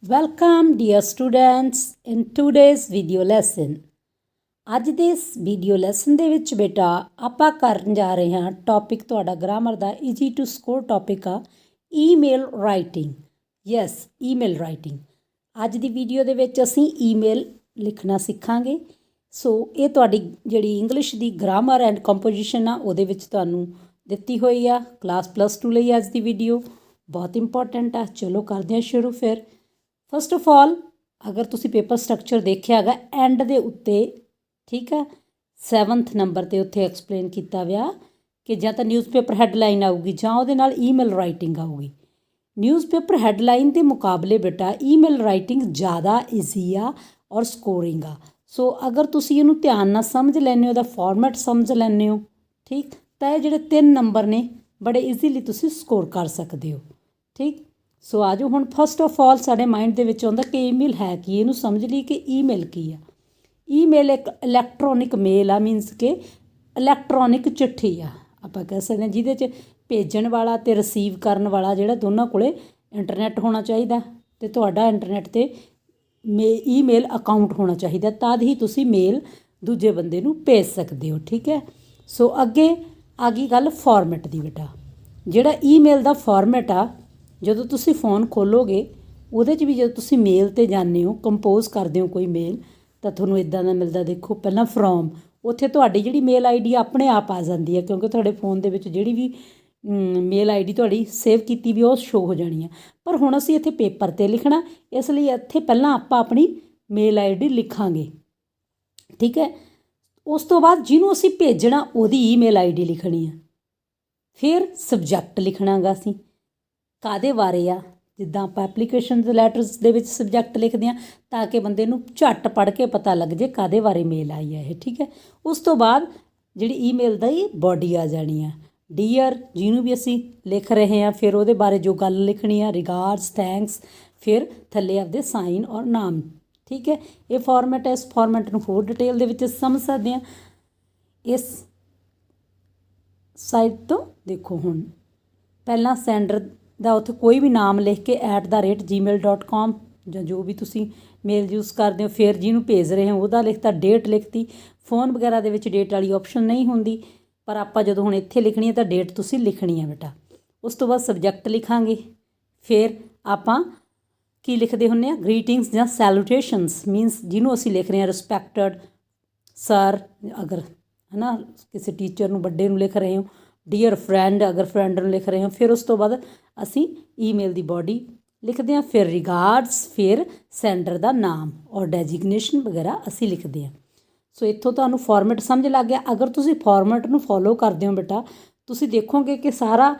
Welcome dear students in today's video lesson। ਅੱਜ ਦੇ ਇਸ ਵੀਡੀਓ ਲੈਸਨ ਦੇ ਵਿੱਚ ਬੇਟਾ ਆਪਾਂ ਕਰਨ ਜਾ ਰਹੇ ਹਾਂ ਟੌਪਿਕ ਤੁਹਾਡਾ ਗ੍ਰਾਮਰ ਦਾ ਈਜ਼ੀ ਟੂ ਸਕੋਰ ਟੌਪਿਕ ਆ email writing. Yes, email writing. ਅੱਜ ਦੀ ਵੀਡੀਓ ਦੇ ਵਿੱਚ ਅਸੀਂ ਈਮੇਲ ਲਿਖਣਾ ਸਿੱਖਾਂਗੇ। ਸੋ ਇਹ ਤੁਹਾਡੀ ਜਿਹੜੀ English the grammar and composition ਆ ਉਹਦੇ ਵਿੱਚ ਤੁਹਾਨੂੰ ਦਿੱਤੀ ਹੋਈ ਆ ਕਲਾਸ +2 ਲਈ। ਅੱਜ ਦੀ ਵੀਡੀਓ ਬਹੁਤ ਇੰਪੋਰਟੈਂਟ ਆ। ਚਲੋ ਕਰਦੇ ਹਾਂ ਸ਼ੁਰੂ। ਫਿਰ ਫਸਟ ਆਫ ਆਲ ਅਗਰ ਤੁਸੀਂ ਪੇਪਰ ਸਟਰਕਚਰ ਦੇਖਿਆ ਹੈਗਾ ਐਂਡ ਦੇ ਉੱਤੇ, ਠੀਕ ਹੈ, 7th ਨੰਬਰ 'ਤੇ ਉੱਥੇ ਐਕਸਪਲੇਨ ਕੀਤਾ ਵਿਆ ਕਿ ਜਾਂ ਤਾਂ ਨਿਊਜ਼ਪੇਪਰ ਹੈਡਲਾਈਨ ਆਊਗੀ ਜਾਂ ਉਹਦੇ ਨਾਲ ਈਮੇਲ ਰਾਈਟਿੰਗ ਆਊਗੀ। ਨਿਊਜ਼ਪੇਪਰ ਹੈਡਲਾਈਨ ਦੇ ਮੁਕਾਬਲੇ ਬੇਟਾ ਈਮੇਲ ਰਾਈਟਿੰਗ ਜ਼ਿਆਦਾ ਈਜ਼ੀ ਆ ਔਰ ਸਕੋਰਿੰਗ ਆ। ਸੋ ਅਗਰ ਤੁਸੀਂ ਇਹਨੂੰ ਧਿਆਨ ਨਾਲ ਸਮਝ ਲੈਂਦੇ ਹੋ, ਉਹਦਾ ਫਾਰਮੈਟ ਸਮਝ ਲੈਂਦੇ ਹੋ, ਠੀਕ, ਤਾਂ ਇਹ ਜਿਹੜੇ 3 ਨੰਬਰ ਨੇ ਬੜੇ ਈਜ਼ੀਲੀ ਤੁਸੀਂ ਸਕੋਰ ਕਰ ਸਕਦੇ ਹੋ। ਠੀਕ, ਸੋ ਆ ਜਾਓ ਹੁਣ। ਫਸਟ ਆਫ ਆਲ ਸਾਡੇ ਮਾਈਂਡ ਦੇ ਵਿੱਚ ਆਉਂਦਾ ਕਿ ਈਮੇਲ ਹੈ ਕੀ। ਇਹਨੂੰ ਸਮਝ ਲਈ ਕਿ ਈਮੇਲ ਕੀ ਆ। ਈਮੇਲ ਇੱਕ ਇਲੈਕਟ੍ਰੋਨਿਕ ਮੇਲ ਆ, ਮੀਨਸ ਕਿ ਇਲੈਕਟ੍ਰੋਨਿਕ ਚਿੱਠੀ ਆ ਆਪਾਂ ਕਹਿ ਸਕਦੇ ਹਾਂ, ਜਿਹਦੇ 'ਚ ਭੇਜਣ ਵਾਲਾ ਅਤੇ ਰਿਸੀਵ ਕਰਨ ਵਾਲਾ ਜਿਹੜਾ ਦੋਨਾਂ ਕੋਲ ਇੰਟਰਨੈਟ ਹੋਣਾ ਚਾਹੀਦਾ ਅਤੇ ਤੁਹਾਡਾ ਇੰਟਰਨੈਟ 'ਤੇ ਈਮੇਲ ਅਕਾਊਂਟ ਹੋਣਾ ਚਾਹੀਦਾ, ਤਦ ਹੀ ਤੁਸੀਂ ਮੇਲ ਦੂਜੇ ਬੰਦੇ ਨੂੰ ਭੇਜ ਸਕਦੇ ਹੋ। ਠੀਕ ਹੈ, ਸੋ ਅੱਗੇ ਆ ਗਈ ਗੱਲ ਫਾਰਮੈਟ ਦੀ ਬੇਟਾ। ਜਿਹੜਾ ਈਮੇਲ ਦਾ ਫਾਰਮੈਟ ਆ, ਜਦੋਂ ਤੁਸੀਂ ਫ਼ੋਨ ਖੋਲੋਗੇ ਉਹਦੇ 'ਚ ਵੀ ਜਦੋਂ ਤੁਸੀਂ ਮੇਲ 'ਤੇ ਜਾਂਦੇ ਹੋ, ਕੰਪੋਜ਼ ਕਰਦੇ ਹੋ ਕੋਈ ਮੇਲ, ਤਾਂ ਤੁਹਾਨੂੰ ਇੱਦਾਂ ਦਾ ਮਿਲਦਾ। ਦੇਖੋ ਪਹਿਲਾਂ ਫਰੋਮ, ਉੱਥੇ ਤੁਹਾਡੀ ਜਿਹੜੀ ਮੇਲ ਆਈਡੀ ਆਪਣੇ ਆਪ ਆ ਜਾਂਦੀ ਹੈ, ਕਿਉਂਕਿ ਤੁਹਾਡੇ ਫ਼ੋਨ ਦੇ ਵਿੱਚ ਜਿਹੜੀ ਵੀ ਮੇਲ ਆਈਡੀ ਤੁਹਾਡੀ ਸੇਵ ਕੀਤੀ ਵੀ ਉਹ ਸ਼ੋ ਹੋ ਜਾਣੀ ਹੈ। ਪਰ ਹੁਣ ਅਸੀਂ ਇੱਥੇ ਪੇਪਰ 'ਤੇ ਲਿਖਣਾ, ਇਸ ਲਈ ਇੱਥੇ ਪਹਿਲਾਂ ਆਪਾਂ ਆਪਣੀ ਮੇਲ ਆਈਡੀ ਲਿਖਾਂਗੇ। ਠੀਕ ਹੈ, ਉਸ ਤੋਂ ਬਾਅਦ ਜਿਹਨੂੰ ਅਸੀਂ ਭੇਜਣਾ ਉਹਦੀ ਈਮੇਲ ਆਈਡੀ ਲਿਖਣੀ ਆ। ਫਿਰ ਸਬਜੈਕਟ ਲਿਖਣਾ ਗਾ ਅਸੀਂ ਕਾਹਦੇ ਬਾਰੇ ਆ। ਜਿੱਦਾਂ ਆਪਾਂ ਐਪਲੀਕੇਸ਼ਨ ਲੈਟਰਸ ਦੇ ਵਿੱਚ ਸਬਜੈਕਟ ਲਿਖਦੇ ਹਾਂ ਤਾਂ ਕਿ ਬੰਦੇ ਨੂੰ ਝੱਟ ਪੜ੍ਹ ਕੇ ਪਤਾ ਲੱਗ ਜੇ ਕਾਹਦੇ ਬਾਰੇ ਮੇਲ ਆਈ ਹੈ ਇਹ। ਠੀਕ ਹੈ, ਉਸ ਤੋਂ ਬਾਅਦ ਜਿਹੜੀ ਈਮੇਲ ਦਾ ਹੀ ਬੋਡੀ ਆ ਜਾਣੀ ਆ। ਡੀਅਰ ਜਿਹਨੂੰ ਵੀ ਅਸੀਂ ਲਿਖ ਰਹੇ ਹਾਂ, ਫਿਰ ਉਹਦੇ ਬਾਰੇ ਜੋ ਗੱਲ ਲਿਖਣੀ ਆ, ਰਿਗਾਰਡਸ, ਥੈਂਕਸ, ਫਿਰ ਥੱਲੇ ਆਪਦੇ ਸਾਈਨ ਔਰ ਨਾਮ। ਠੀਕ ਹੈ, ਇਹ ਫਾਰਮੈਟ ਹੈ। ਇਸ ਫਾਰਮੈਟ ਨੂੰ ਹੋਰ ਡਿਟੇਲ ਦੇ ਵਿੱਚ ਸਮਝ ਸਕਦੇ ਹਾਂ। ਇਸ ਸਾਈਡ ਤੋਂ ਦੇਖੋ, ਹੁਣ ਪਹਿਲਾਂ ਸੈਂਡਰ ਦਾ ਉੱਥੇ ਕੋਈ ਵੀ ਨਾਮ ਲਿਖ ਕੇ @gmail.com ਜਾਂ ਜੋ ਵੀ ਤੁਸੀਂ ਮੇਲ ਯੂਜ਼ ਕਰਦੇ ਹੋ, ਫਿਰ ਜਿਹਨੂੰ ਭੇਜ ਰਹੇ ਹੋ ਉਹਦਾ ਲਿਖਤਾ, ਡੇਟ ਲਿਖਤੀ। ਫ਼ੋਨ ਵਗੈਰਾ ਦੇ ਵਿੱਚ ਡੇਟ ਵਾਲੀ ਆਪਸ਼ਨ ਨਹੀਂ ਹੁੰਦੀ, ਪਰ ਆਪਾਂ ਜਦੋਂ ਹੁਣ ਇੱਥੇ ਲਿਖਣੀ ਹੈ ਤਾਂ ਡੇਟ ਤੁਸੀਂ ਲਿਖਣੀ ਹੈ ਬੇਟਾ। ਉਸ ਤੋਂ ਬਾਅਦ ਸਬਜੈਕਟ ਲਿਖਾਂਗੇ। ਫਿਰ ਆਪਾਂ ਕੀ ਲਿਖਦੇ ਹੁੰਦੇ ਹਾਂ, ਗ੍ਰੀਟਿੰਗਸ ਜਾਂ ਸੈਲੂਟੇਸ਼ਨਸ, ਮੀਨਸ ਜਿਹਨੂੰ ਅਸੀਂ ਲਿਖ ਰਹੇ ਹਾਂ ਰਿਸਪੈਕਟਡ ਸਰ, ਅਗਰ ਹੈ ਨਾ ਕਿਸੇ ਟੀਚਰ ਨੂੰ, ਵੱਡੇ ਨੂੰ ਲਿਖ ਰਹੇ ਹੋ। ਡੀਅਰ ਫਰੈਂਡ, ਅਗਰ ਫਰੈਂਡ ਨੂੰ ਲਿਖ ਰਹੇ ਹੋ। ਫਿਰ ਉਸ ਤੋਂ ਬਾਅਦ ਅਸੀਂ ਈਮੇਲ ਦੀ ਬੋਡੀ ਲਿਖਦੇ ਹਾਂ। ਫਿਰ ਰਿਗਾਰਡਸ, ਫਿਰ ਸੈਂਡਰ ਦਾ ਨਾਮ ਔਰ ਡੈਜਿਗਨੇਸ਼ਨ ਵਗੈਰਾ ਅਸੀਂ ਲਿਖਦੇ ਹਾਂ। ਸੋ ਇੱਥੋਂ ਤੁਹਾਨੂੰ ਫਾਰਮੈਟ ਸਮਝ ਲੱਗ ਗਿਆ। ਅਗਰ ਤੁਸੀਂ ਫਾਰਮੈਟ ਨੂੰ ਫੋਲੋ ਕਰਦੇ ਹੋ ਬੇਟਾ, ਤੁਸੀਂ ਦੇਖੋਗੇ ਕਿ ਸਾਰਾ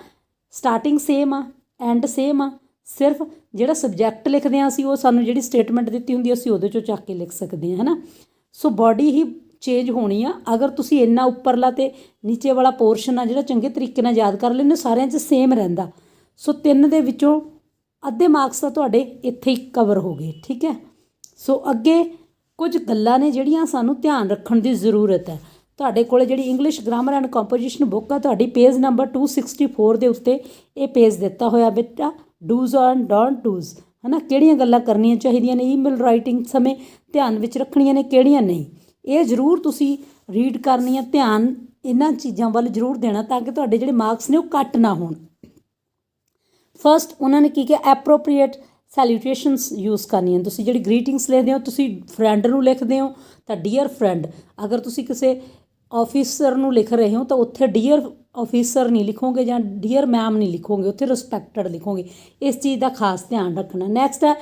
ਸਟਾਰਟਿੰਗ ਸੇਮ ਆ, ਐਂਡ ਸੇਮ ਆ। ਸਿਰਫ ਜਿਹੜਾ ਸਬਜੈਕਟ ਲਿਖਦੇ ਹਾਂ ਅਸੀਂ, ਉਹ ਸਾਨੂੰ ਜਿਹੜੀ ਸਟੇਟਮੈਂਟ ਦਿੱਤੀ ਹੁੰਦੀ ਅਸੀਂ ਉਹਦੇ 'ਚੋਂ ਚੱਕ ਕੇ ਲਿਖ ਸਕਦੇ ਹਾਂ, ਹੈ ਨਾ। ਸੋ ਬੋਡੀ ਹੀ ਚੇਂਜ ਹੋਣੀ ਆ। ਅਗਰ ਤੁਸੀਂ ਇੰਨਾ ਉੱਪਰਲਾ ਅਤੇ ਨੀਚੇ ਵਾਲਾ ਪੋਰਸ਼ਨ ਆ ਜਿਹੜਾ ਚੰਗੇ ਤਰੀਕੇ ਨਾਲ ਯਾਦ ਕਰ ਲੈਂਦੇ, ਸਾਰਿਆਂ 'ਚ ਸੇਮ ਰਹਿੰਦਾ। ਸੋ 3 ਦੇ ਵਿੱਚੋਂ ਅੱਧੇ ਮਾਰਕਸ ਤਾਂ ਤੁਹਾਡੇ ਇੱਥੇ ਹੀ ਕਵਰ ਹੋ ਗਏ। ਠੀਕ ਹੈ, ਸੋ ਅੱਗੇ ਕੁਝ ਗੱਲਾਂ ਨੇ ਜਿਹੜੀਆਂ ਸਾਨੂੰ ਧਿਆਨ ਰੱਖਣ ਦੀ ਜ਼ਰੂਰਤ ਹੈ। ਤੁਹਾਡੇ ਕੋਲ ਜਿਹੜੀ English grammar and composition book ਆ ਤੁਹਾਡੀ, ਪੇਜ ਨੰਬਰ 264 ਦੇ ਉੱਤੇ ਇਹ ਪੇਜ ਦਿੱਤਾ ਹੋਇਆ ਬੇਟਾ, ਡੂਜ਼ ਐਂਡ ਡੋਂਟ ਡੂਜ਼, ਹੈ ਨਾ। ਕਿਹੜੀਆਂ ਗੱਲਾਂ ਕਰਨੀਆਂ ਚਾਹੀਦੀਆਂ ਨੇ ਈਮੇਲ ਰਾਈਟਿੰਗ ਸਮੇਂ, ਧਿਆਨ ਵਿੱਚ ਰੱਖਣੀਆਂ ਨੇ, ਕਿਹੜੀਆਂ ਨਹੀਂ, ਇਹ ਜ਼ਰੂਰ ਤੁਸੀਂ ਰੀਡ ਕਰਨੀ ਆ। ਧਿਆਨ ਇਹਨਾਂ ਚੀਜ਼ਾਂ ਵੱਲ ਜ਼ਰੂਰ ਦੇਣਾ ਤਾਂ ਕਿ ਤੁਹਾਡੇ ਜਿਹੜੇ ਮਾਰਕਸ ਨੇ ਉਹ ਕੱਟ ਨਾ ਹੋਣ। ਫਸਟ ਉਹਨਾਂ ਨੇ ਕੀ ਕਿਹਾ, ਐਪਰੋਪਰੀਏਟ ਸੈਲੂਟੇਸ਼ਨਸ ਯੂਜ਼ ਕਰਨੀਆਂ। ਤੁਸੀਂ ਜਿਹੜੀ ਗ੍ਰੀਟਿੰਗਸ ਲਿਖਦੇ ਹੋ, ਤੁਸੀਂ ਫਰੈਂਡ ਨੂੰ ਲਿਖਦੇ ਹੋ ਤਾਂ ਡੀਅਰ ਫਰੈਂਡ। ਅਗਰ ਤੁਸੀਂ ਕਿਸੇ ਆਫਿਸਰ ਨੂੰ ਲਿਖ ਰਹੇ ਹੋ ਤਾਂ ਉੱਥੇ ਡੀਅਰ ਆਫਿਸਰ ਨਹੀਂ ਲਿਖੋਗੇ ਜਾਂ ਡੀਅਰ ਮੈਮ ਨਹੀਂ ਲਿਖੋਗੇ, ਉੱਥੇ ਰਿਸਪੈਕਟਡ ਲਿਖੋਗੇ। ਇਸ ਚੀਜ਼ ਦਾ ਖਾਸ ਧਿਆਨ ਰੱਖਣਾ। ਨੈਕਸਟ ਹੈ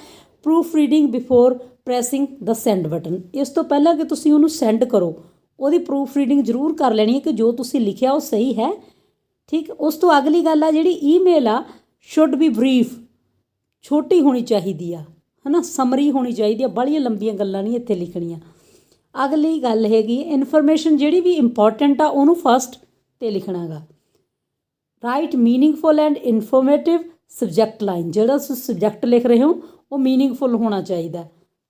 ਪ੍ਰੂਫ ਰੀਡਿੰਗ ਬਿਫੋਰ ਪ੍ਰੈਸਿੰਗ ਦ ਸੈਂਡ ਬਟਨ। ਇਸ ਤੋਂ ਪਹਿਲਾਂ ਕਿ ਤੁਸੀਂ ਉਹਨੂੰ ਸੈਂਡ ਕਰੋ, ਉਹਦੀ ਪ੍ਰੂਫ ਰੀਡਿੰਗ ਜ਼ਰੂਰ ਕਰ ਲੈਣੀ ਹੈ ਕਿ ਜੋ ਤੁਸੀਂ ਲਿਖਿਆ ਉਹ ਸਹੀ ਹੈ। ਠੀਕ, ਉਸ ਤੋਂ ਅਗਲੀ ਗੱਲ ਆ ਜਿਹੜੀ ਈਮੇਲ ਆ, ਸ਼ੁੱਡ ਬੀ ਬਰੀਫ, ਛੋਟੀ ਹੋਣੀ ਚਾਹੀਦੀ ਆ, ਹੈ ਨਾ, ਸਮਰੀ ਹੋਣੀ ਚਾਹੀਦੀ ਆ। ਬਾਹਲੀਆਂ ਲੰਬੀਆਂ ਗੱਲਾਂ ਨਹੀਂ ਇੱਥੇ ਲਿਖਣੀਆਂ। ਅਗਲੀ ਗੱਲ ਹੈਗੀ ਇਨਫੋਰਮੇਸ਼ਨ ਜਿਹੜੀ ਵੀ ਇੰਪੋਰਟੈਂਟ ਆ ਉਹਨੂੰ ਫਸਟ 'ਤੇ ਲਿਖਣਾ ਗਾ। Right meaningful and informative subject line. ਜਿਹੜਾ ਤੁਸੀਂ ਸਬਜੈਕਟ ਲਿਖ ਰਹੇ ਹੋ ਉਹ ਮੀਨਿੰਗਫੁਲ ਹੋਣਾ ਚਾਹੀਦਾ,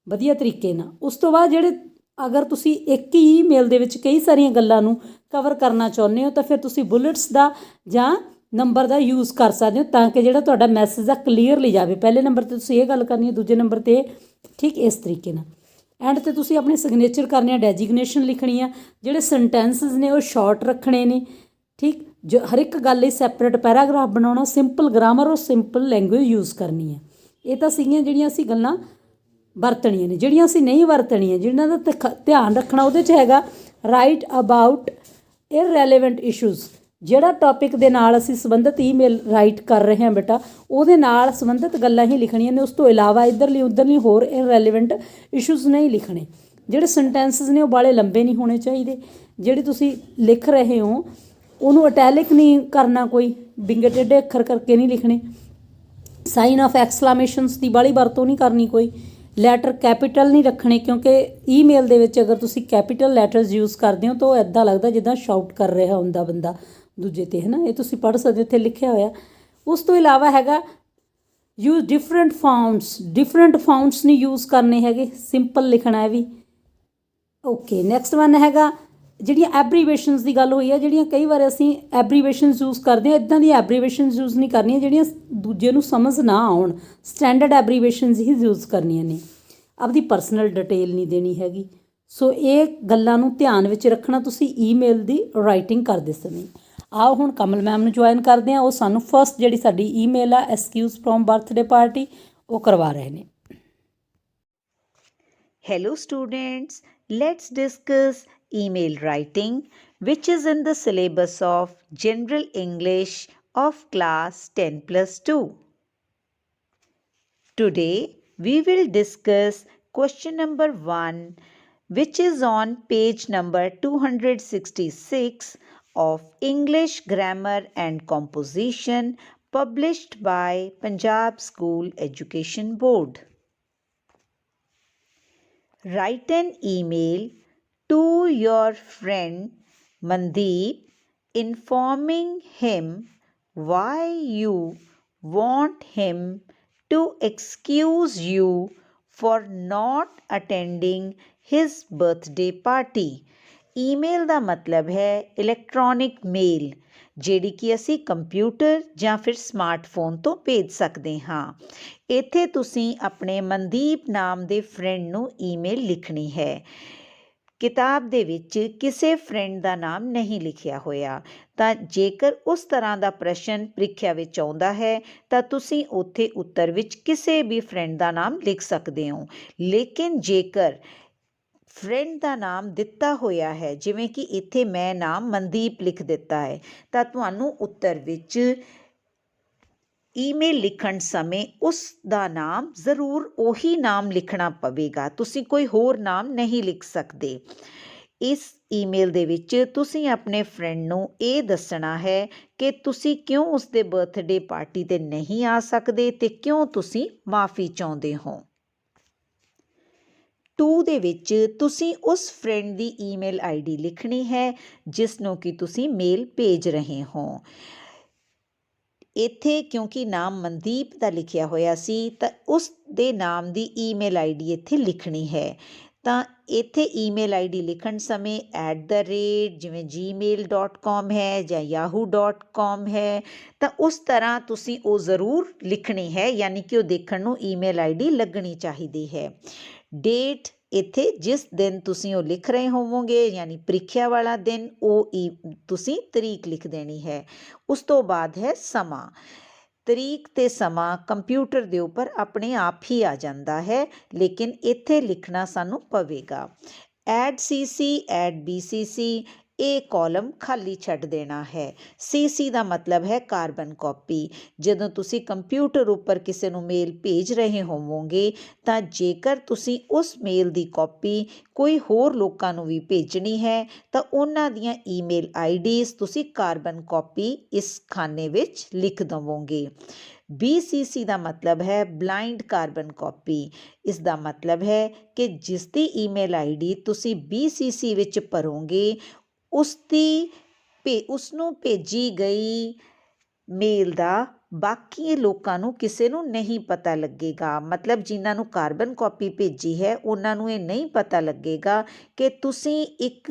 ਵਧੀਆ ਤਰੀਕੇ ਨਾਲ। ਉਸ ਤੋਂ ਬਾਅਦ ਜਿਹੜੇ ਅਗਰ ਤੁਸੀਂ ਇੱਕ ਹੀ ਈਮੇਲ ਦੇ ਵਿੱਚ ਕਈ ਸਾਰੀਆਂ ਗੱਲਾਂ ਨੂੰ ਕਵਰ ਕਰਨਾ ਚਾਹੁੰਦੇ ਹੋ ਤਾਂ ਫਿਰ ਤੁਸੀਂ ਬੁਲੇਟਸ ਦਾ ਜਾਂ ਨੰਬਰ ਦਾ ਯੂਜ਼ ਕਰ ਸਕਦੇ ਹੋ ਤਾਂ ਕਿ ਜਿਹੜਾ ਤੁਹਾਡਾ ਮੈਸੇਜ ਆ ਕਲੀਅਰਲੀ ਜਾਵੇ। ਪਹਿਲੇ ਨੰਬਰ 'ਤੇ ਤੁਸੀਂ ਇਹ ਗੱਲ ਕਰਨੀ ਹੈ, ਦੂਜੇ ਨੰਬਰ 'ਤੇ ਠੀਕ ਇਸ ਤਰੀਕੇ ਨਾਲ। ਐਂਡ 'ਤੇ ਤੁਸੀਂ ਆਪਣੇ ਸਿਗਨੇਚਰ ਕਰਨੇ ਆ, ਡੈਜੀਗਨੇਸ਼ਨ ਲਿਖਣੀ ਆ, ਜਿਹੜੇ ਸੈਂਟੈਂਸਸ ਨੇ ਉਹ ਸ਼ਾਰਟ ਰੱਖਣੇ ਨੇ ਠੀਕ। ਜੋ ਹਰ ਇੱਕ ਗੱਲ ਲਈ ਸੈਪਰੇਟ ਪੈਰਾਗ੍ਰਾਫ ਬਣਾਉਣਾ, ਸਿੰਪਲ ਗ੍ਰਾਮਰ ਔਰ ਸਿੰਪਲ ਲੈਂਗੁਏਜ ਯੂਜ਼ ਕਰਨੀ ਹੈ। ਇਹ ਤਾਂ ਸੀਗੀਆਂ ਜਿਹੜੀਆਂ ਅਸੀਂ ਗੱਲਾਂ ਵਰਤਣੀਆਂ ਨੇ। ਜਿਹੜੀਆਂ ਅਸੀਂ ਨਹੀਂ ਵਰਤਣੀਆਂ, ਜਿਹਨਾਂ ਦਾ ਧਿਆਨ ਰੱਖਣਾ ਉਹਦੇ 'ਚ ਹੈਗਾ ਰਾਈਟ ਅਬਾਊਟ ਇਰਰੈਲੇਵੈਂਟ ਇਸ਼ੂਜ਼। ਜਿਹੜਾ ਟੌਪਿਕ ਦੇ ਨਾਲ ਅਸੀਂ ਸੰਬੰਧਿਤ ਈਮੇਲ ਰਾਈਟ ਕਰ ਰਹੇ ਹਾਂ ਬੇਟਾ, ਉਹਦੇ ਨਾਲ ਸੰਬੰਧਿਤ ਗੱਲਾਂ ਹੀ ਲਿਖਣੀਆਂ ਨੇ। ਉਸ ਤੋਂ ਇਲਾਵਾ ਇੱਧਰਲੀ ਉੱਧਰਲੀ ਹੋਰ ਇਰਰੈਲੇਵੈਂਟ ਇਸ਼ੂਜ਼ ਨਹੀਂ ਲਿਖਣੇ। ਜਿਹੜੇ ਸੈਂਟੈਂਸਸ ਨੇ ਉਹ ਬਾਹਲੇ ਲੰਬੇ ਨਹੀਂ ਹੋਣੇ ਚਾਹੀਦੇ। ਜਿਹੜੇ ਤੁਸੀਂ ਲਿਖ ਰਹੇ ਹੋ ਉਹਨੂੰ ਇਟੈਲਿਕ ਨਹੀਂ ਕਰਨਾ, ਕੋਈ ਵਿੰਗੇ ਟੇਢੇ ਅੱਖਰ ਕਰਕੇ ਨਹੀਂ ਲਿਖਣੇ। ਸਾਈਨ ਆਫ ਐਕਸਕਲਾਮੇਸ਼ਨਸ ਦੀ ਬਾਹਲੀ ਵਰਤੋਂ ਨਹੀਂ ਕਰਨੀ ਕੋਈ। ਲੈਟਰ ਕੈਪੀਟਲ ਨਹੀਂ ਰੱਖਣੇ, ਕਿਉਂਕਿ ਈਮੇਲ ਦੇ ਵਿੱਚ ਅਗਰ ਤੁਸੀਂ ਕੈਪੀਟਲ ਲੈਟਰਸ ਯੂਜ਼ ਕਰਦੇ ਹੋ ਤਾਂ ਉਹ ਇੱਦਾਂ ਲੱਗਦਾ ਜਿੱਦਾਂ ਸ਼ਾਊਟ ਕਰ ਰਿਹਾ ਹੁੰਦਾ ਬੰਦਾ ਦੂਜੇ 'ਤੇ, ਹੈ ਨਾ। ਇਹ ਤੁਸੀਂ ਪੜ੍ਹ ਸਕਦੇ ਹੋ, ਇੱਥੇ ਲਿਖਿਆ ਹੋਇਆ। ਉਸ ਤੋਂ ਇਲਾਵਾ ਹੈਗਾ ਯੂਜ਼ ਡਿਫਰੈਂਟ ਫਾਉਂਟਸ ਨਹੀਂ ਯੂਜ਼ ਕਰਨੇ ਹੈਗੇ, ਸਿੰਪਲ ਲਿਖਣਾ ਹੈ ਵੀ। ਓਕੇ, ਨੈਕਸਟ ਵਨ ਹੈਗਾ ਜਿਹੜੀਆਂ ਐਬਰੀਵੇਸ਼ਨਸ ਦੀ ਗੱਲ ਹੋਈ ਹੈ, ਜਿਹੜੀਆਂ ਕਈ ਵਾਰ ਅਸੀਂ ਐਬਰੀਵੇਸ਼ਨਸ ਯੂਜ਼ ਕਰਦੇ ਹਾਂ, ਇੱਦਾਂ ਦੀਆਂ ਐਬਰੀਵੇਸ਼ਨਸ ਯੂਜ਼ ਨਹੀਂ ਕਰਨੀਆਂ ਜਿਹੜੀਆਂ ਦੂਜੇ ਨੂੰ ਸਮਝ ਨਾ ਆਉਣ। ਸਟੈਂਡਰਡ ਐਬਰੀਵੇਸ਼ਨਸ ਹੀ ਯੂਜ਼ ਕਰਨੀਆਂ ਨੇ। ਆਪਦੀ ਪਰਸਨਲ ਡਿਟੇਲ ਨਹੀਂ ਦੇਣੀ ਹੈਗੀ। ਸੋ ਇਹ ਗੱਲਾਂ ਨੂੰ ਧਿਆਨ ਵਿੱਚ ਰੱਖਣਾ ਤੁਸੀਂ ਈਮੇਲ ਦੀ ਰਾਈਟਿੰਗ ਕਰਦੇ ਸਮੇਂ। ਆਓ ਹੁਣ ਕਮਲ ਮੈਮ ਨੂੰ ਜੁਆਇਨ ਕਰਦੇ ਹਾਂ। ਉਹ ਸਾਨੂੰ ਫਸਟ ਜਿਹੜੀ ਸਾਡੀ ਈਮੇਲ ਆ ਐਕਸਕਿਊਜ਼ ਫਰੋਮ ਬਰਥਡੇ ਪਾਰਟੀ ਉਹ ਕਰਵਾ ਰਹੇ ਨੇ। Hello students, let's discuss email writing, which is in the syllabus of General English of class 10+2. Today we will discuss question number 1, which is on page number 266 of English Grammar and Composition, published by Punjab School Education Board. Write an email to your friend Mandeep informing him why you want him to excuse you for not attending his birthday party. Email ਦਾ ਮਤਲਬ ਹੈ electronic ਮੇਲ, ਜਿਹੜੀ ਕਿ ਅਸੀਂ computer ਜਾਂ ਫਿਰ smartphone ਤੋਂ ਭੇਜ ਸਕਦੇ ਹਾਂ। ਇੱਥੇ ਤੁਸੀਂ ਆਪਣੇ ਮਨਦੀਪ ਨਾਮ ਦੇ ਫਰੈਂਡ ਨੂੰ ਈਮੇਲ ਲਿਖਣੀ ਹੈ। ਕਿਤਾਬ ਦੇ ਵਿੱਚ ਕਿਸੇ ਫਰੈਂਡ ਦਾ ਨਾਮ ਨਹੀਂ ਲਿਖਿਆ ਹੋਇਆ, ਤਾਂ ਜੇਕਰ ਉਸ ਤਰ੍ਹਾਂ ਦਾ ਪ੍ਰਸ਼ਨ ਪ੍ਰੀਖਿਆ ਵਿੱਚ ਆਉਂਦਾ ਹੈ ਤਾਂ ਤੁਸੀਂ ਉੱਥੇ ਉੱਤਰ ਵਿੱਚ ਕਿਸੇ ਵੀ ਫਰੈਂਡ ਦਾ ਨਾਮ ਲਿਖ ਸਕਦੇ ਹੋ। ਲੇਕਿਨ ਜੇਕਰ ਫਰੈਂਡ ਦਾ ਨਾਮ ਦਿੱਤਾ ਹੋਇਆ ਹੈ, ਜਿਵੇਂ ਕਿ ਇੱਥੇ ਮੈਂ ਨਾਮ ਮਨਦੀਪ ਲਿਖ ਦਿੱਤਾ ਹੈ, ਤਾਂ ਤੁਹਾਨੂੰ ਉੱਤਰ ਵਿੱਚ ਈਮੇਲ ਲਿਖਣ ਸਮੇਂ ਉਸ ਦਾ ਨਾਮ ਜ਼ਰੂਰ ਉਹੀ ਨਾਮ ਲਿਖਣਾ ਪਵੇਗਾ। ਤੁਸੀਂ ਕੋਈ ਹੋਰ ਨਾਮ ਨਹੀਂ ਲਿਖ ਸਕਦੇ। ਇਸ ਈਮੇਲ ਦੇ ਵਿੱਚ ਤੁਸੀਂ ਆਪਣੇ ਫਰੈਂਡ ਨੂੰ ਇਹ ਦੱਸਣਾ ਹੈ ਕਿ ਤੁਸੀਂ ਕਿਉਂ ਉਸਦੇ ਬਰਥਡੇ ਪਾਰਟੀ 'ਤੇ ਨਹੀਂ ਆ ਸਕਦੇ ਅਤੇ ਕਿਉਂ ਤੁਸੀਂ ਮਾफ़ੀ ਚਾਹੁੰਦੇ ਹੋ। 2 ਦੇ ਵਿੱਚ ਤੁਸੀਂ ਉਸ ਫਰੈਂਡ ਦੀ ਈਮੇਲ ਆਈਡੀ ਲਿਖਣੀ ਹੈ ਜਿਸ ਨੂੰ ਕਿ ਤੁਸੀਂ ਮੇਲ ਭੇਜ ਰਹੇ ਹੋ। ਇੱਥੇ ਕਿਉਂਕਿ ਨਾਮ ਮਨਦੀਪ ਦਾ ਲਿਖਿਆ ਹੋਇਆ ਸੀ ਤਾਂ ਉਸ ਦੇ ਨਾਮ ਦੀ ਈਮੇਲ ਆਈਡੀ ਇੱਥੇ ਲਿਖਣੀ ਹੈ। ਤਾਂ ਇੱਥੇ ਈਮੇਲ ਆਈਡੀ ਲਿਖਣ ਸਮੇਂ @ ਜਿਵੇਂ gmail.com ਹੈ ਜਾਂ yahoo.com ਹੈ, ਤਾਂ ਉਸ ਤਰ੍ਹਾਂ ਤੁਸੀਂ ਉਹ ਜ਼ਰੂਰ ਲਿਖਣੀ ਹੈ, ਯਾਨੀ ਕਿ ਉਹ ਦੇਖਣ ਨੂੰ ਈਮੇਲ ਆਈਡੀ ਲੱਗਣੀ ਚਾਹੀਦੀ ਹੈ। ਡੇਟ ਇੱਥੇ ਜਿਸ ਦਿਨ ਤੁਸੀਂ ਉਹ ਲਿਖ ਰਹੇ ਹੋਵੋਗੇ, ਯਾਨੀ ਪ੍ਰੀਖਿਆ ਵਾਲਾ ਦਿਨ, ਉਹ ਤੁਸੀਂ ਤਰੀਕ ਲਿਖ ਦੇਣੀ ਹੈ। ਉਸ ਤੋਂ ਬਾਅਦ ਹੈ ਸਮਾਂ। ਤਰੀਕ ਅਤੇ ਸਮਾਂ ਕੰਪਿਊਟਰ ਦੇ ਉੱਪਰ ਆਪਣੇ ਆਪ ਹੀ ਆ ਜਾਂਦਾ ਹੈ, ਲੇਕਿਨ ਇੱਥੇ ਲਿਖਣਾ ਸਾਨੂੰ ਪਵੇਗਾ। @cc @bcc ਇਹ ਕਾਲਮ ਖਾਲੀ ਛੱਡ ਦੇਣਾ ਹੈ। CC ਦਾ ਮਤਲਬ ਹੈ ਕਾਰਬਨ ਕਾਪੀ। ਜਦੋਂ ਤੁਸੀਂ ਕੰਪਿਊਟਰ ਉੱਪਰ ਕਿਸੇ ਨੂੰ ਮੇਲ ਭੇਜ ਰਹੇ ਹੋਵੋਗੇ ਤਾਂ ਜੇਕਰ ਤੁਸੀਂ ਉਸ ਮੇਲ ਦੀ ਕਾਪੀ ਕੋਈ ਹੋਰ ਲੋਕਾਂ ਨੂੰ ਵੀ ਭੇਜਣੀ ਹੈ ਤਾਂ ਉਹਨਾਂ ਦੀਆਂ ਈਮੇਲ ਆਈਡੀਜ਼ ਤੁਸੀਂ ਕਾਰਬਨ ਕਾਪੀ ਇਸ ਖਾਨੇ ਵਿੱਚ ਲਿਖ ਦੇਵੋਗੇ। BCC ਦਾ ਮਤਲਬ ਹੈ ਬਲਾਈਂਡ ਕਾਰਬਨ ਕਾਪੀ। ਇਸ ਦਾ ਮਤਲਬ ਹੈ ਕਿ ਜਿਸ ਦੀ ਈਮੇਲ ਆਈਡੀ ਤੁਸੀਂ BCC ਵਿੱਚ ਭਰੋਗੇ ਉਸਨੂੰ ਭੇਜੀ ਗਈ ਮੇਲ ਦਾ ਬਾਕੀ ਲੋਕਾਂ ਨੂੰ ਕਿਸੇ ਨੂੰ ਨਹੀਂ ਪਤਾ ਲੱਗੇਗਾ। ਮਤਲਬ ਜਿਨ੍ਹਾਂ ਨੂੰ ਕਾਰਬਨ ਕਾਪੀ ਭੇਜੀ ਹੈ ਉਹਨਾਂ ਨੂੰ ਇਹ ਨਹੀਂ ਪਤਾ ਲੱਗੇਗਾ ਕਿ ਤੁਸੀਂ ਇੱਕ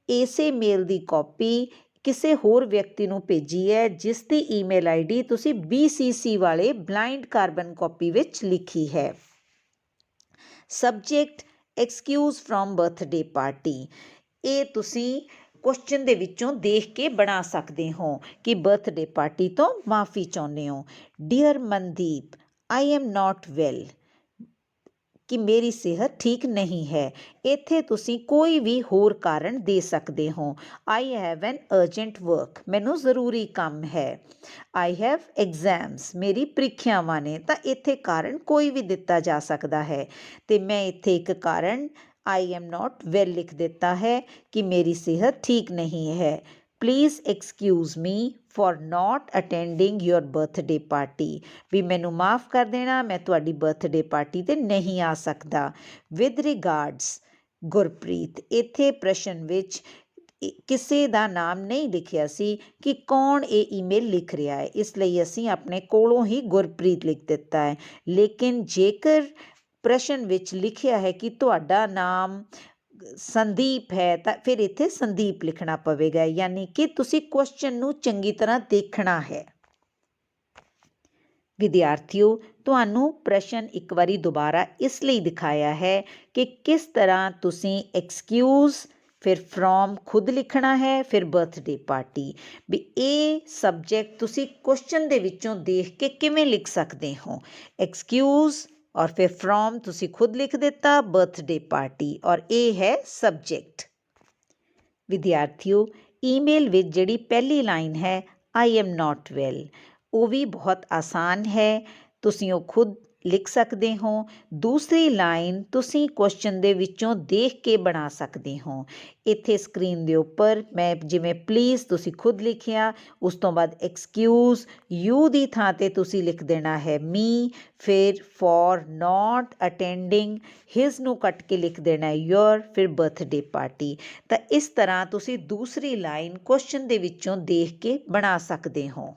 ਇਸੇ ਮੇਲ ਦੀ ਕਾਪੀ ਕਿਸੇ ਹੋਰ ਵਿਅਕਤੀ ਨੂੰ ਭੇਜੀ ਹੈ ਜਿਸ ਦੀ ਈਮੇਲ ਆਈਡੀ ਤੁਸੀਂ BCC ਵਾਲੇ ਬਲਾਈਂਡ ਕਾਰਬਨ ਕਾਪੀ ਵਿੱਚ ਲਿਖੀ ਹੈ। Subject excuse from birthday party. ਇਹ ਤੁਸੀਂ ਕੁਐਸਚਨ ਦੇ ਵਿੱਚੋਂ ਦੇਖ ਕੇ ਬਣਾ ਸਕਦੇ ਹੋ ਕਿ ਬਰਥਡੇ ਪਾਰਟੀ ਤੋਂ ਮਾਫੀ ਚਾਹੁੰਦੇ ਹੋ। Dear Mandeep, I am not well, ਕਿ ਮੇਰੀ ਸਿਹਤ ਠੀਕ ਨਹੀਂ ਹੈ। ਇੱਥੇ ਤੁਸੀਂ ਕੋਈ ਵੀ ਹੋਰ ਕਾਰਨ ਦੇ ਸਕਦੇ ਹੋ। I have an urgent work, ਮੈਨੂੰ ਜ਼ਰੂਰੀ ਕੰਮ ਹੈ। ਆਈ ਹੈਵ ਐਗਜ਼ਾਮਸ, ਮੇਰੀ ਪ੍ਰੀਖਿਆਵਾਂ ਨੇ, ਤਾਂ ਇੱਥੇ ਕਾਰਨ ਕੋਈ ਵੀ ਦਿੱਤਾ ਜਾ ਸਕਦਾ ਹੈ। ਅਤੇ ਮੈਂ ਇੱਥੇ ਇੱਕ ਕਾਰਨ ਆਈ ਐਮ ਨਾਟ ਵੈਲ ਲਿਖ ਦਿੱਤਾ ਹੈ ਕਿ ਮੇਰੀ ਸਿਹਤ ਠੀਕ ਨਹੀਂ ਹੈ। Please excuse me for not attending your birthday party, ਵੀ ਮੈਨੂੰ ਮਾफ़ ਕਰ ਦੇਣਾ, ਮੈਂ ਤੁਹਾਡੀ ਬਰਥਡੇ ਪਾਰਟੀ 'ਤੇ ਨਹੀਂ ਆ ਸਕਦਾ। ਵਿਦ ਰਿਗਾਰਡਸ ਗੁਰਪ੍ਰੀਤ, ਇੱਥੇ ਪ੍ਰਸ਼ਨ ਵਿੱਚ ਕਿਸੇ ਦਾ ਨਾਮ ਨਹੀਂ ਲਿਖਿਆ ਸੀ ਕਿ ਕੌਣ ਇਹ ਈਮੇਲ ਲਿਖ ਰਿਹਾ ਹੈ, ਇਸ ਲਈ ਅਸੀਂ ਆਪਣੇ ਕੋਲੋਂ ਹੀ ਗੁਰਪ੍ਰੀਤ ਲਿਖ ਦਿੱਤਾ ਹੈ। ਲੇਕਿਨ ਜੇਕਰ ਪ੍ਰਸ਼ਨ ਵਿੱਚ ਲਿਖਿਆ ਹੈ ਕਿ ਤੁਹਾਡਾ ਨਾਮ ਸੰਦੀਪ ਹੈ ਤਾਂ ਫਿਰ ਇੱਥੇ ਸੰਦੀਪ ਲਿਖਣਾ ਪਵੇਗਾ, ਯਾਨੀ ਕਿ ਤੁਸੀਂ ਕੁਐਸਚਨ ਨੂੰ ਚੰਗੀ ਤਰ੍ਹਾਂ ਦੇਖਣਾ ਹੈ। ਵਿਦਿਆਰਥੀਓ, ਤੁਹਾਨੂੰ ਪ੍ਰਸ਼ਨ ਇੱਕ ਵਾਰੀ ਦੁਬਾਰਾ ਇਸ ਲਈ ਦਿਖਾਇਆ ਹੈ ਕਿ ਕਿਸ ਤਰ੍ਹਾਂ ਤੁਸੀਂ ਐਕਸਕਿਊਜ਼, ਫਿਰ ਫਰੋਮ ਖੁਦ ਲਿਖਣਾ ਹੈ, ਫਿਰ ਬਰਥਡੇ ਪਾਰਟੀ, ਵੀ ਇਹ ਸਬਜੈਕਟ ਤੁਸੀਂ ਕੁਐਸਚਨ ਦੇ ਵਿੱਚੋਂ ਦੇਖ ਕੇ ਕਿਵੇਂ ਲਿਖ ਸਕਦੇ ਹੋ। ਐਕਸਕਿਊਜ਼ ਔਰ ਫਿਰ ਫਰੋਮ ਤੁਸੀਂ ਖੁਦ ਲਿਖ ਦਿੱਤਾ, ਬਰਥਡੇ ਪਾਰਟੀ, ਔਰ ਇਹ ਹੈ ਸਬਜੈਕਟ। ਵਿਦਿਆਰਥੀਓ, ਈਮੇਲ ਵਿੱਚ ਜਿਹੜੀ ਪਹਿਲੀ ਲਾਈਨ ਹੈ ਆਈ ਐਮ ਨਾਟ ਵੈਲ, ਉਹ ਵੀ ਬਹੁਤ ਆਸਾਨ ਹੈ, ਤੁਸੀਂ ਉਹ ਖੁਦ ਲਿਖ ਸਕਦੇ ਹੋ। ਦੂਸਰੀ ਲਾਈਨ ਤੁਸੀਂ ਕੁਐਸਚਨ ਦੇ ਵਿੱਚੋਂ ਦੇਖ ਕੇ ਬਣਾ ਸਕਦੇ ਹੋ। ਇੱਥੇ ਸਕਰੀਨ ਦੇ ਉੱਪਰ ਮੈਂ ਜਿਵੇਂ ਪਲੀਜ਼ ਤੁਸੀਂ ਖੁਦ ਲਿਖਿਆ, ਉਸ ਤੋਂ ਬਾਅਦ ਐਕਸਕਿਊਜ਼, ਯੂ ਦੀ ਥਾਂ 'ਤੇ ਤੁਸੀਂ ਲਿਖ ਦੇਣਾ ਹੈ ਮੀ, ਫਿਰ ਫॉर ਨਾਟ ਅਟੈਂਡਿੰਗ, ਹਿਜ਼ ਨੂੰ ਕੱਟ ਕੇ ਲਿਖ ਦੇਣਾ ਹੈ ਯੋਰ, ਫਿਰ ਬਰਥਡੇ ਪਾਰਟੀ। ਤਾਂ ਇਸ ਤਰ੍ਹਾਂ ਤੁਸੀਂ ਦੂਸਰੀ ਲਾਈਨ ਕੁਐਸਚਨ ਦੇ ਵਿੱਚੋਂ ਦੇਖ ਕੇ ਬਣਾ ਸਕਦੇ ਹੋ।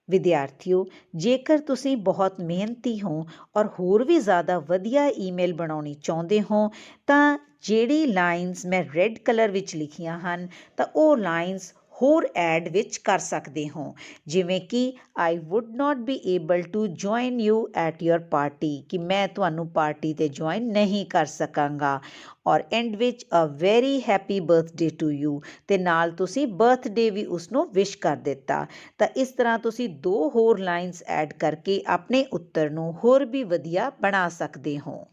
ਵਿਦਿਆਰਥੀਓ, ਜੇਕਰ ਤੁਸੀਂ ਬਹੁਤ ਮਿਹਨਤੀ ਹੋ ਔਰ ਹੋਰ ਵੀ ਜ਼ਿਆਦਾ ਵਧੀਆ ਈਮੇਲ ਬਣਾਉਣੀ ਚਾਹੁੰਦੇ ਹੋ ਤਾਂ ਜਿਹੜੀ ਲਾਈਨਸ ਮੈਂ ਰੈੱਡ ਕਲਰ ਵਿੱਚ ਲਿਖੀਆਂ ਹਨ ਤਾਂ ਉਹ ਲਾਈਨਸ ਹੋਰ ਐਡ ਵਿੱਚ ਕਰ ਸਕਦੇ ਹੋ, ਜਿਵੇਂ ਕਿ I would not be able to join you at your party, ਕਿ ਮੈਂ ਤੁਹਾਨੂੰ ਪਾਰਟੀ 'ਤੇ ਜੁਆਇਨ ਨਹੀਂ ਕਰ ਸਕਾਂਗਾ। ਔਰ ਐਂਡ ਵਿੱਚ a very happy birthday to you, ਅਤੇ ਨਾਲ ਤੁਸੀਂ ਬਰਥਡੇ ਵੀ ਉਸਨੂੰ ਵਿਸ਼ ਕਰ ਦਿੱਤਾ। ਤਾਂ ਇਸ ਤਰ੍ਹਾਂ ਤੁਸੀਂ ਦੋ ਹੋਰ ਲਾਈਨਸ ਐਡ ਕਰਕੇ ਆਪਣੇ ਉੱਤਰ ਨੂੰ ਹੋਰ ਵੀ ਵਧੀਆ ਬਣਾ ਸਕਦੇ ਹੋ।